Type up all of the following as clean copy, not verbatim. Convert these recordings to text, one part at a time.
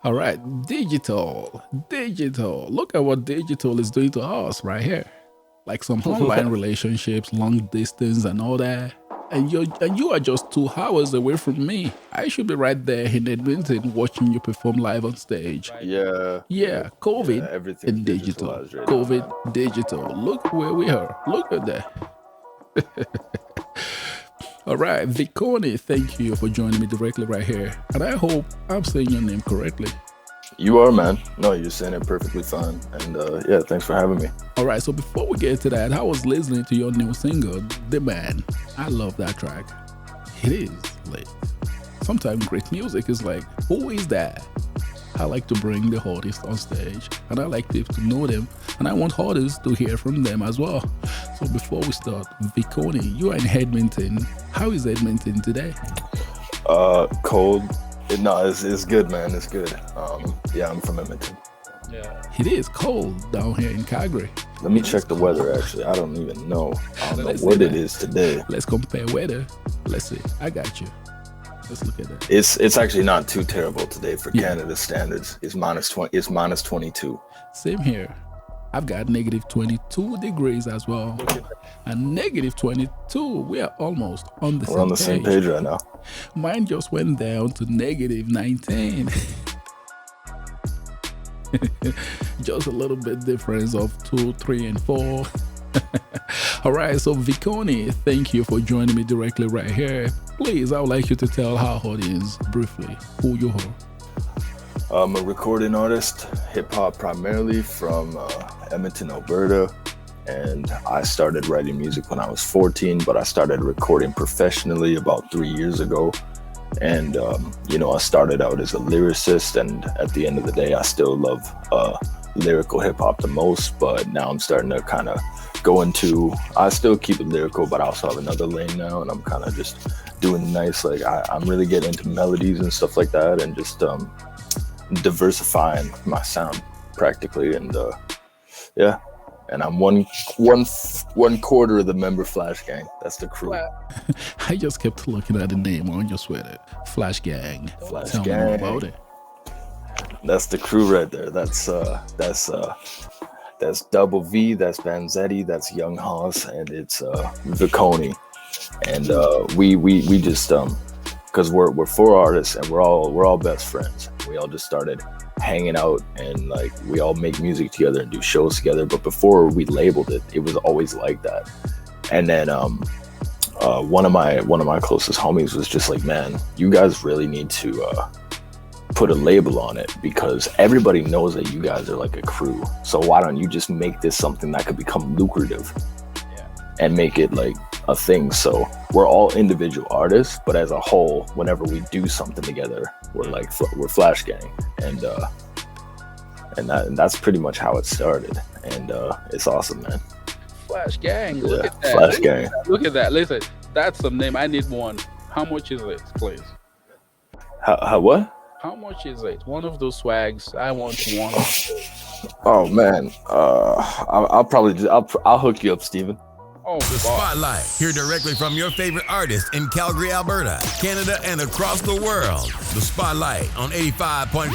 All right, digital, digital. Look at what digital is doing to us right here. Like some online relationships, long distance, and all that. And you are just 2 hours away from me. I should be right there in Edmonton watching you perform live on stage. Yeah, Yeah, yeah, COVID everything's and digital. digitalized right now, man. COVID, digital. Look where we are. Look at that. All right, Viconi, thank you for joining me directly right here. And I hope I'm saying your name correctly. You are, man. No, you're saying it perfectly fine. And yeah, thanks for having me. All right, so before we get to that, I was listening to your new single, The Man. I love that track. It is like sometimes great music is like, who is that? I like to bring the artists on stage and I like people to know them and I want artists to hear from them as well. So before we start, Viconi, you are in Edmonton. How is Edmonton today? Cold. No, it's good, man. It's good. Yeah, I'm from Edmonton. It is cold down here in Calgary. Let me check the weather, actually. I don't even know. I don't know Let's what see it that. is today. Let's compare weather. Let's see. I got you. Let's look at that. It's actually not too terrible today for Yeah. Canada standards. It's minus 20. It's minus 22. Same here. I've got negative 22 degrees as well. And negative 22, we are almost on the We're on the same page right now. Mine just went down to negative 19. Just a little bit difference of 2, 3, and 4. All right, so Viconi, thank you for joining me directly right here. Please, I would like you to tell our audience briefly who you are. I'm a recording artist, hip hop primarily from Edmonton, Alberta. And I started writing music when I was 14, but I started recording professionally about 3 years ago. And, I started out as a lyricist, and at the end of the day, I still love lyrical hip hop the most, but now I'm starting to kind of go into, I still keep it lyrical, but I also have another lane now, and I'm kind of just doing nice, like I'm really getting into melodies and stuff like that, and just diversifying my sound practically, and yeah. And I'm one quarter of the member Flash Gang. That's the crew. I just kept looking at the name on your sweater. Flash Gang. Flash Tell Gang. me more about it. That's the crew right there. That's Double V. That's Vanzetti. That's Young Haas, and it's Viconi. And we just because we're 4 artists and we're all best friends. We all just started hanging out and like we all make music together and do shows together. But before we labeled it, it was always like that. And then one of my closest homies was just like, man, you guys really need to put a label on it because everybody knows that you guys are like a crew. So why don't you just make this something that could become lucrative and make it like a thing? So we're all individual artists, but as a whole, whenever we do something together, we're Flash Gang, and that's pretty much how it started, and it's awesome, man. Flash Gang. Yeah, Look at that. Flash Gang. Look at that. Listen, that's some name. I need one. How much is it, please? How what? How much is it? One of those swags. I want one. Oh man, I'll hook you up, Stephen. Oh, The Spotlight, hear directly from your favorite artist in Calgary, Alberta, Canada, and across the world. The Spotlight on 85.5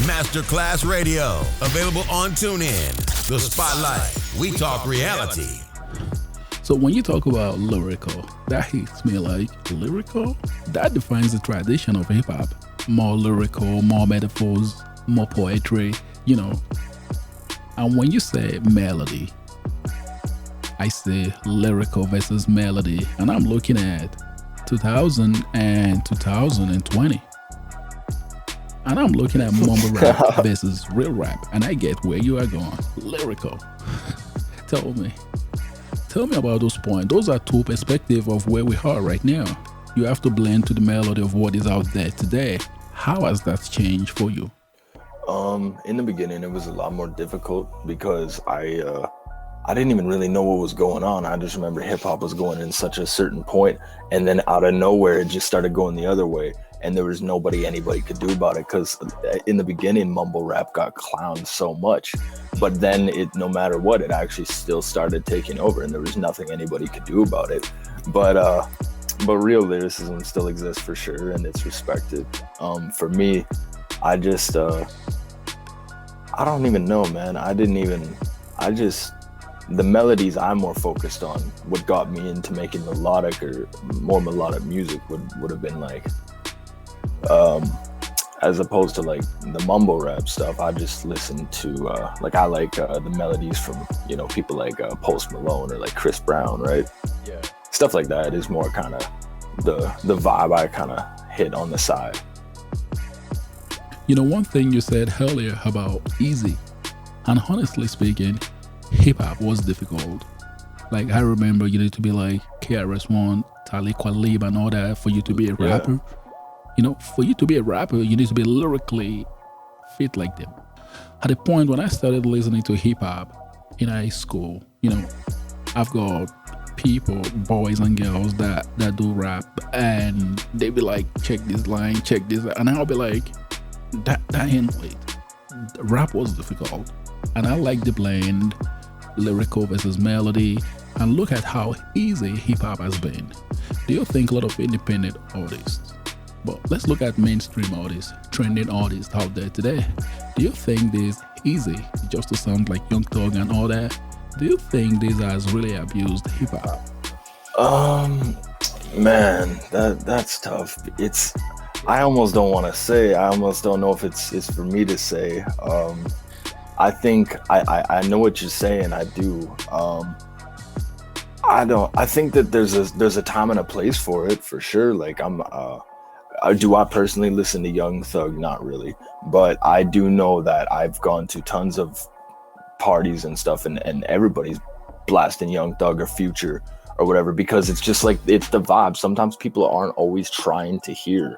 Masterclass Radio. Available on TuneIn. The Spotlight, we talk reality. So when you talk about lyrical, that hits me like lyrical. That defines the tradition of hip hop. More lyrical, more metaphors, more poetry, And when you say melody, I say lyrical versus melody, and I'm looking at 2000 and 2020. And I'm looking at mumble rap versus real rap, and I get where you are going. Lyrical. Tell me about those points. Those are two perspectives of where we are right now. You have to blend to the melody of what is out there today. How has that changed for you? In the beginning, it was a lot more difficult because I didn't even really know what was going on. I just remember hip hop was going in such a certain point, and then out of nowhere, it just started going the other way. And there was anybody could do about it because in the beginning, mumble rap got clowned so much. But then no matter what, it actually still started taking over, and there was nothing anybody could do about it. But real lyricism still exists for sure, and it's respected. For me, I just I don't even know, man. I just the melodies I'm more focused on. What got me into making melodic or more melodic music would have been like, as opposed to like the mumble rap stuff. I just listen to like I like the melodies from, you know, people like Post Malone or like Chris Brown, right? Yeah. Stuff like that is more kind of the vibe I kind of hit on the side. You know, one thing you said earlier about easy, and honestly speaking, hip hop was difficult. Like I remember you need to be like KRS-One, Talib Kweli, and all that for you to be a rapper. You know, for you to be a rapper, you need to be lyrically fit like them. At the point when I started listening to hip hop in high school, you know, I've got people, boys and girls that do rap, and they be like, check this line, check this, and I'll be like, that ain't wait. Rap was difficult, and I like the blend, lyrical versus melody, and look at how easy hip hop has been. Do you think a lot of independent artists? But let's look at mainstream artists, trending artists out there today. Do you think this easy just to sound like Young Thug and all that? Do you think this has really abused hip hop? Man, that's tough. I almost don't want to say. I almost don't know if it's for me to say. I think I know what you're saying. I do. I think that there's a time and a place for it, for sure. Like do I personally listen to Young Thug? Not really, but I do know that I've gone to tons of parties and stuff, and everybody's blasting Young Thug or Future or whatever, because it's just like, it's the vibe. Sometimes people aren't always trying to hear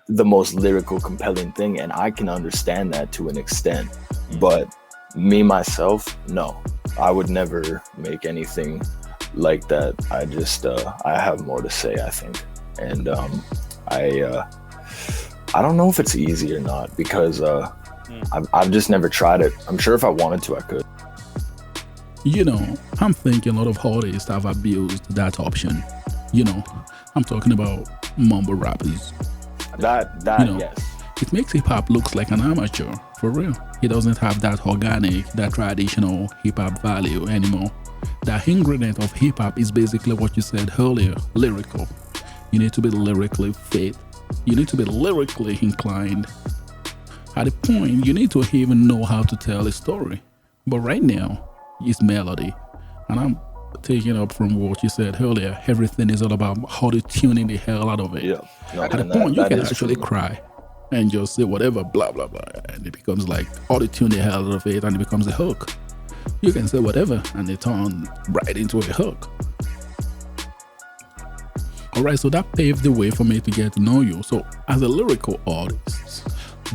the most lyrical, compelling thing, and I can understand that to an extent. But me myself, no, I would never make anything like that. I just I have more to say, I think, and I don't know if it's easy or not, because I've just never tried it. I'm sure if I wanted to, I could. You know, I'm thinking a lot of artists have abused that option. You know, I'm talking about mumble rappers. That you know, yes. It makes hip hop looks like an amateur, for real. It doesn't have that organic, that traditional hip hop value anymore. The ingredient of hip hop is basically what you said earlier, lyrical. You need to be lyrically fit. You need to be lyrically inclined. At a point, you need to even know how to tell a story. But right now, it's melody. And I'm taking up from what you said earlier. Everything is all about how to tune in the hell out of it. Yeah. No, at a point, you can actually cry and just say whatever, blah, blah, blah. And it becomes like auto-tune the hell out of it, and it becomes a hook. You can say whatever, and it turns right into a hook. Alright, so that paved the way for me to get to know you. So as a lyrical artist,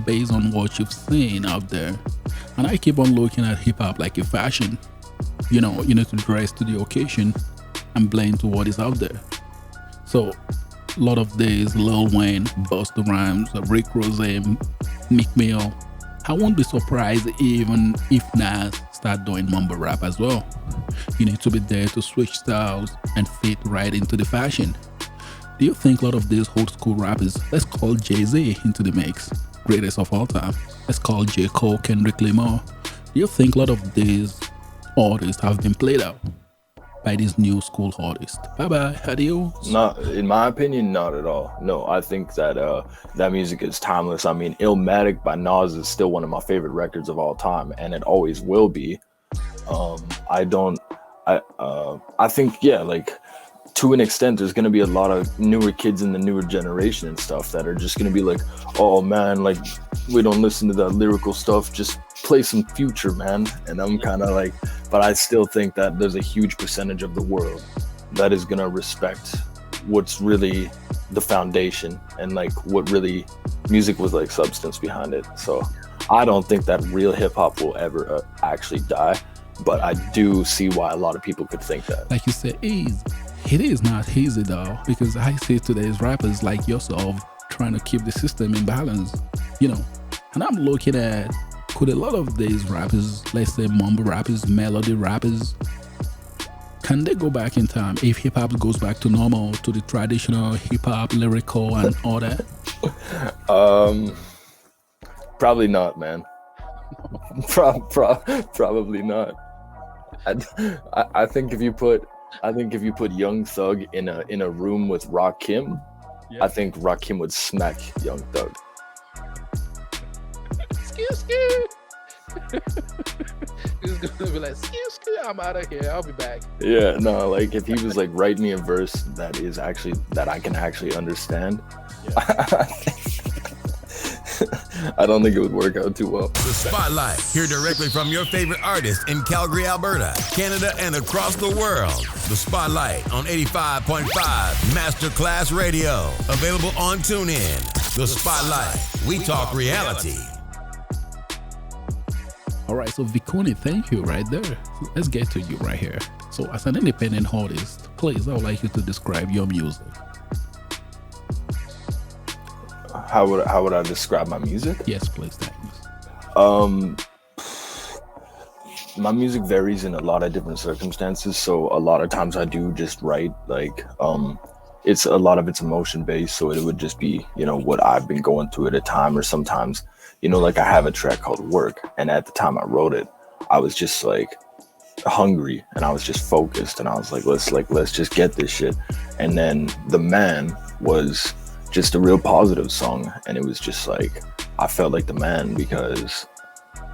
based on what you've seen out there, and I keep on looking at hip-hop like a fashion. You know, you need to dress to the occasion and blend to what is out there. So a lot of days, Lil Wayne, Busta Rhymes, Rick Ross, Meek Mill. I won't be surprised even if Nas start doing mumble rap as well. You need to be there to switch styles and fit right into the fashion. Do you think a lot of these old school rappers, let's call Jay-Z into the mix, greatest of all time, let's call J. Cole, Kendrick Lamar, do you think a lot of these artists have been played out by these new school artists? Bye-bye, adios. Not, in my opinion, not at all. No, I think that that music is timeless. I mean, Illmatic by Nas is still one of my favorite records of all time, and it always will be. I think, yeah, like, to an extent, there's going to be a lot of newer kids in the newer generation and stuff that are just going to be like, oh man, like, we don't listen to that lyrical stuff, just play some Future, man. And I'm kind of like, but I still think that there's a huge percentage of the world that is going to respect what's really the foundation and like what really music was like, substance behind it. So I don't think that real hip hop will ever actually die, but I do see why a lot of people could think that. Like you said, it is not easy though, because I see today's rappers like yourself trying to keep the system in balance, you know. And I'm looking at, could a lot of these rappers, let's say mumble rappers, melody rappers, can they go back in time if hip hop goes back to normal, to the traditional hip hop, lyrical and all that? Probably not, man. Probably not. I think if you put Young Thug in a room with Rakim, Yeah. I think Rakim would smack Young Thug. Excuse. He's gonna be like, excuse, I'm out of here. I'll be back. Yeah, no, like if he was like write me a verse that I can actually understand, Yeah. I don't think it would work out too well. The Spotlight, hear directly from your favorite artist in Calgary, Alberta, Canada, and across the world. The Spotlight on 85.5 Masterclass Radio. Available on TuneIn. The Spotlight. We talk reality. All right, so Viconi, thank you right there. So let's get to you right here. So as an independent artist, please, I would like you to describe your music. How would I describe my music? Yes, please, thanks. My music varies in a lot of different circumstances. So a lot of times I do just write like it's a lot of it's emotion based. So it would just be, what I've been going through at a time, or sometimes, like I have a track called Work, and at the time I wrote it, I was just like hungry and I was just focused, and I was like, let's just get this shit. And then The Man was just a real positive song, and it was just like I felt like the man because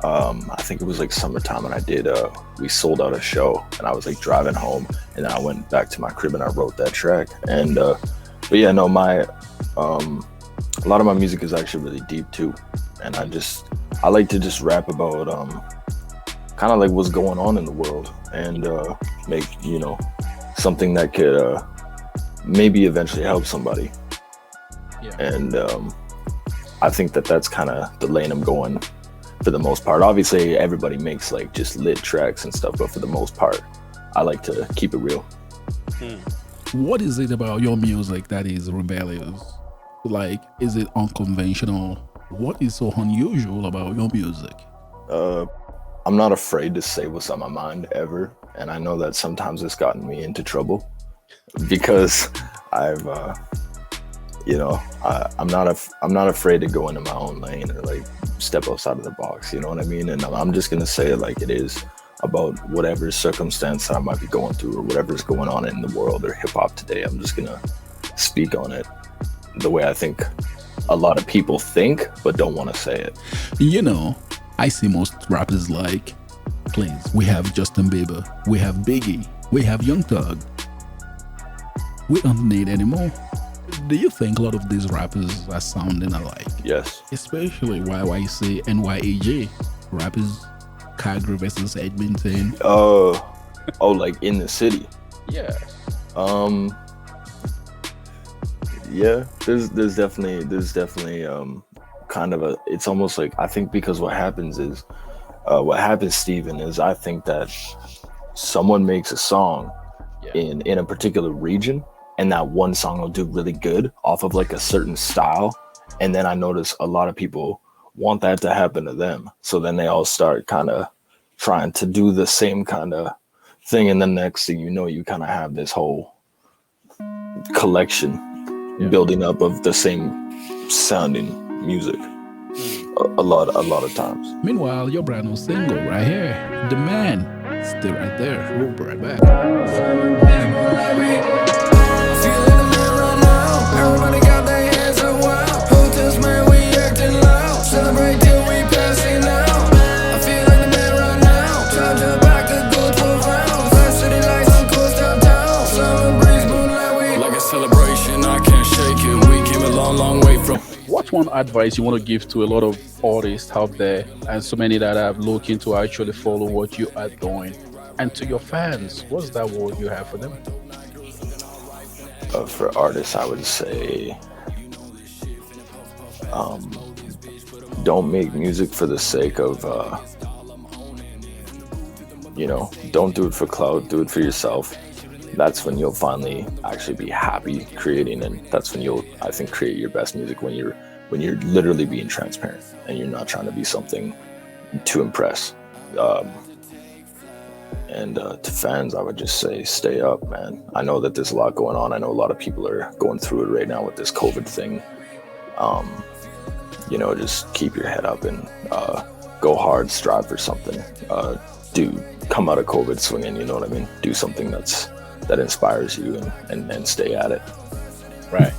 I think it was like summertime, and we sold out a show, and I was like driving home, and then I went back to my crib and I wrote that track. And but yeah, no, my a lot of my music is actually really deep too, and I like to just rap about kind of like what's going on in the world, and make something that could maybe eventually help somebody. Yeah. And I think that's kind of the lane I'm going for the most part. Obviously everybody makes like just lit tracks and stuff, but for the most part I like to keep it real. What is it about your music that is rebellious? Like, is it unconventional? What is so unusual about your music? I'm not afraid to say what's on my mind ever, and I know that sometimes it's gotten me into trouble because I've I'm not afraid to go into my own lane or like step outside of the box, you know what I mean? And I'm just gonna say it like it is about whatever circumstance that I might be going through or whatever's going on in the world or hip hop today. I'm just gonna speak on it the way I think a lot of people think but don't want to say it. I see most rappers like, please, we have Justin Bieber, we have Biggie, we have Young Thug. We don't need any more. Do you think a lot of these rappers are sounding alike? Yes. Especially YYC and YAG. Rappers, Calgary versus Edmonton. Like in the city. Yeah. Yeah, there's definitely kind of it's almost like, I think because what happens, Stephen, is I think that someone makes a song in a particular region, and that one song will do really good off of like a certain style, and then I notice a lot of people want that to happen to them, so then they all start kind of trying to do the same kind of thing, and then next thing you know, you kind of have this whole collection building up of the same sounding music a lot of times. Meanwhile, your brand new single right here, The Man, still right there. We'll be right back. Everybody got their hands up wild. Hotels, man, we acting loud. Celebrate till we passing out. I feel like the man right now. Charge up back a good 12 rounds. Flash city lights on course downtown. Summer breeze, moonlight, like a celebration. I can't shake it. We came a long way from. What's one advice you want to give to a lot of artists out there, and so many that are looking to actually follow what you are doing? And to your fans, what's that word you have for them? For artists, I would say don't make music for the sake of don't do it for clout, do it for yourself. That's when you'll finally actually be happy creating, and that's when you'll, I think, create your best music, when you're literally being transparent and you're not trying to be something to impress. And to fans, I would just say, stay up, man. I know that there's a lot going on. I know a lot of people are going through it right now with this COVID thing. just keep your head up and go hard, strive for something. Come out of COVID swinging, you know what I mean? Do something that inspires you and stay at it. Right.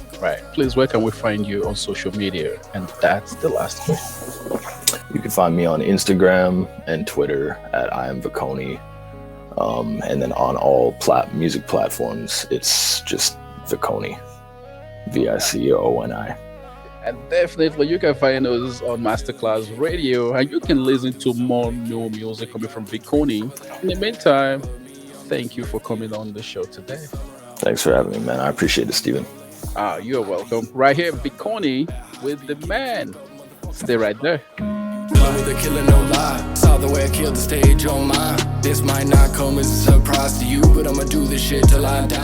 Please, where can we find you on social media? And that's the last question. You can find me on Instagram and Twitter at I am Viconi. And then on all music platforms, it's just Viconi. Viconi. And definitely you can find us on Masterclass Radio, and you can listen to more new music coming from Viconi. In the meantime, thank you for coming on the show today. Thanks for having me, man. I appreciate it, Stephen. You're welcome. Right here, Viconi with the man. Stay right there. With a killer, no lie. Saw the way I killed the stage on mine. This might not come as a surprise to you, but I'ma do this shit till I die.